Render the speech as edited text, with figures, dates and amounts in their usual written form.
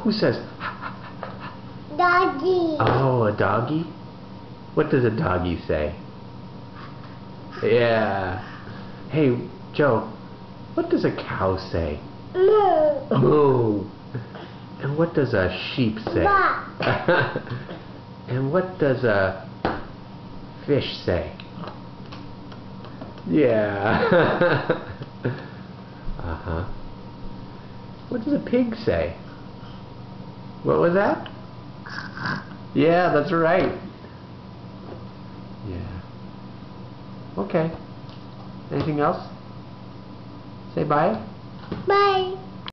Who says? Doggy. Oh, a doggy? What does a doggy say? Yeah. Hey, Joe, what does a cow say? Moo. Moo. And what does a sheep say? Bah. And what does a fish say? Yeah. Uh-huh. What does a pig say? What was that? Yeah, that's right. Yeah. Okay. Anything else? Say bye. Bye.